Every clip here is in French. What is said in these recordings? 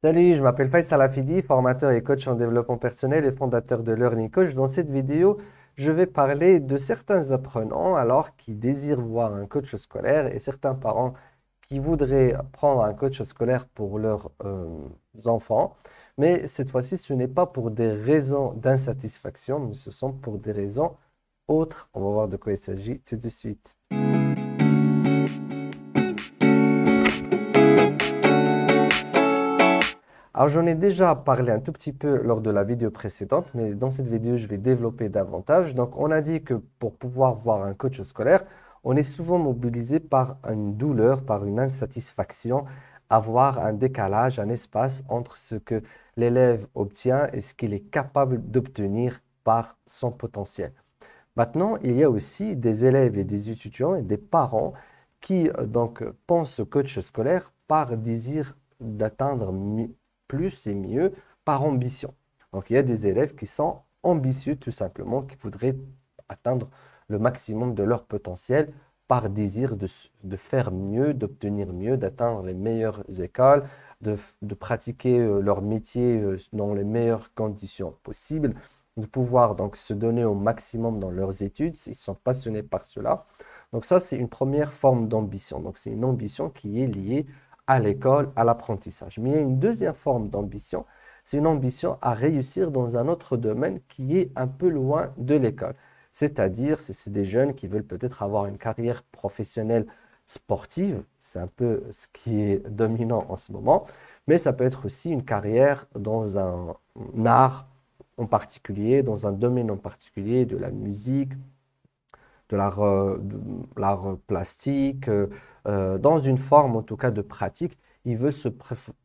Salut, je m'appelle Faisal Afidi, formateur et coach en développement personnel et fondateur de Learning Coach. Dans cette vidéo, je vais parler de certains apprenants qui désirent voir un coach scolaire et certains parents qui voudraient prendre un coach scolaire pour leurs enfants. Mais cette fois-ci, ce n'est pas pour des raisons d'insatisfaction, mais ce sont pour des raisons autres. On va voir de quoi il s'agit tout de suite. Alors, j'en ai déjà parlé un tout petit peu lors de la vidéo précédente, mais dans cette vidéo, je vais développer davantage. Donc, on a dit que pour pouvoir voir un coach scolaire, on est souvent mobilisé par une douleur, par une insatisfaction, avoir un décalage, un espace entre ce que l'élève obtient et ce qu'il est capable d'obtenir par son potentiel. Maintenant, il y a aussi des élèves et des étudiants et des parents qui pensent au coach scolaire par désir d'atteindre plus et mieux, par ambition. Donc, il y a des élèves qui sont ambitieux tout simplement, qui voudraient atteindre le maximum de leur potentiel par désir de faire mieux, d'obtenir mieux, d'atteindre les meilleures écoles, de pratiquer leur métier dans les meilleures conditions possibles, de pouvoir donc se donner au maximum dans leurs études, s'ils sont passionnés par cela. Donc ça, c'est une première forme d'ambition. Donc c'est une ambition qui est liée à l'école, à l'apprentissage. Mais il y a une deuxième forme d'ambition, c'est une ambition à réussir dans un autre domaine qui est un peu loin de l'école. C'est-à-dire, c'est des jeunes qui veulent peut-être avoir une carrière professionnelle sportive, c'est un peu ce qui est dominant en ce moment, mais ça peut être aussi une carrière dans un art en particulier, dans un domaine en particulier, de la musique, de l'art plastique, dans une forme en tout cas de pratique, ils veulent se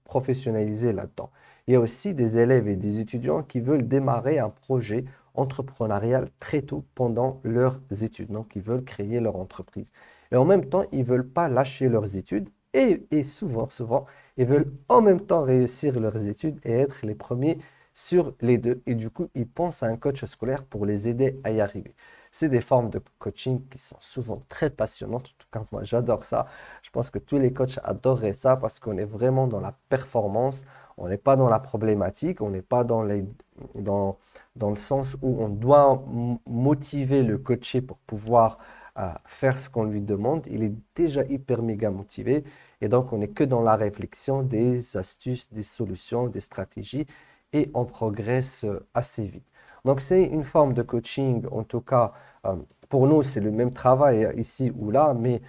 professionnaliser là-dedans. Il y a aussi des élèves et des étudiants qui veulent démarrer un projet entrepreneurial très tôt pendant leurs études. Donc, ils veulent créer leur entreprise. Et en même temps, ils ne veulent pas lâcher leurs études et souvent, ils veulent en même temps réussir leurs études et être les premiers sur les deux. Et du coup, ils pensent à un coach scolaire pour les aider à y arriver. C'est des formes de coaching qui sont souvent très passionnantes. En tout cas, moi, j'adore ça. Je pense que tous les coachs adoreraient ça parce qu'on est vraiment dans la performance. On n'est pas dans la problématique. On n'est pas dans le sens où on doit motiver le coaché pour pouvoir faire ce qu'on lui demande. Il est déjà hyper méga motivé. Et donc, on n'est que dans la réflexion des astuces, des solutions, des stratégies. Et on progresse assez vite. Donc, c'est une forme de coaching, en tout cas, pour nous, c'est le même travail ici ou là, mais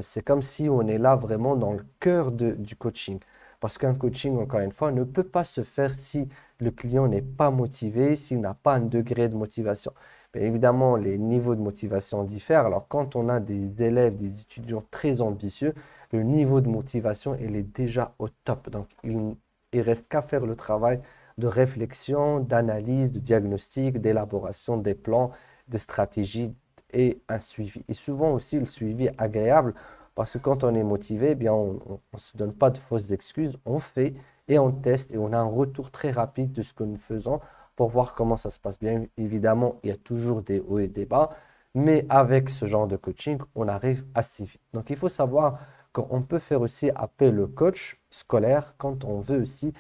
c'est comme si on est là vraiment dans le cœur du coaching. Parce qu'un coaching, encore une fois, ne peut pas se faire si le client n'est pas motivé, s'il n'a pas un degré de motivation. Bien évidemment, les niveaux de motivation diffèrent. Alors, quand on a des élèves, des étudiants très ambitieux, le niveau de motivation, il est déjà au top. Donc, il reste qu'à faire le travail de réflexion, d'analyse, de diagnostic, d'élaboration des plans, des stratégies et un suivi. Et souvent aussi le suivi agréable parce que quand on est motivé, eh bien on ne se donne pas de fausses excuses, on fait et on teste et on a un retour très rapide de ce que nous faisons pour voir comment ça se passe. Bien évidemment, il y a toujours des hauts et des bas, mais avec ce genre de coaching, on arrive assez vite. Donc il faut savoir qu'on peut faire aussi appel au coach scolaire quand on veut aussi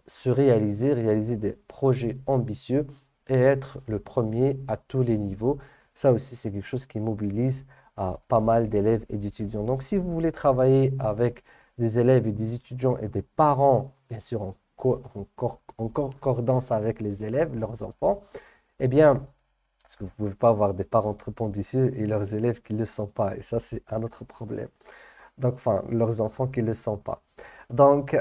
se réaliser, réaliser des projets ambitieux et être le premier à tous les niveaux. Ça aussi, c'est quelque chose qui mobilise pas mal d'élèves et d'étudiants. Donc, si vous voulez travailler avec des élèves et des étudiants et des parents, bien sûr, en concordance avec les élèves, leurs enfants, eh bien, parce que vous ne pouvez pas avoir des parents trop ambitieux et leurs élèves qui ne le sont pas. Et ça, c'est un autre problème. Donc, enfin, leurs enfants qui ne le sont pas. Donc,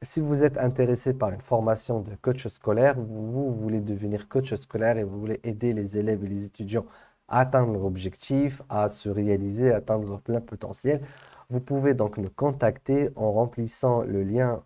si vous êtes intéressé par une formation de coach scolaire, vous voulez devenir coach scolaire et vous voulez aider les élèves et les étudiants à atteindre leur objectif, à se réaliser, à atteindre leur plein potentiel, vous pouvez donc nous contacter en remplissant le lien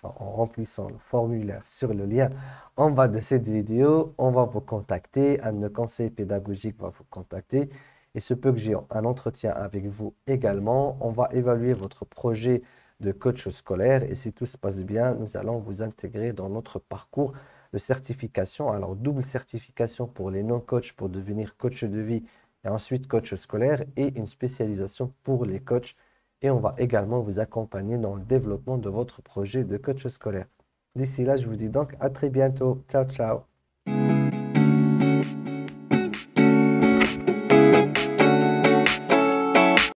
en remplissant le formulaire sur le lien en bas de cette vidéo. On va vous contacter, un de nos conseillers pédagogiques va vous contacter. Il se peut que j'ai un entretien avec vous également. On va évaluer votre projet de coach scolaire et si tout se passe bien, nous allons vous intégrer dans notre parcours de certification. Alors, double certification pour les non-coachs pour devenir coach de vie et ensuite coach scolaire et une spécialisation pour les coachs et on va également vous accompagner dans le développement de votre projet de coach scolaire. D'ici là, je vous dis donc à très bientôt. Ciao, ciao.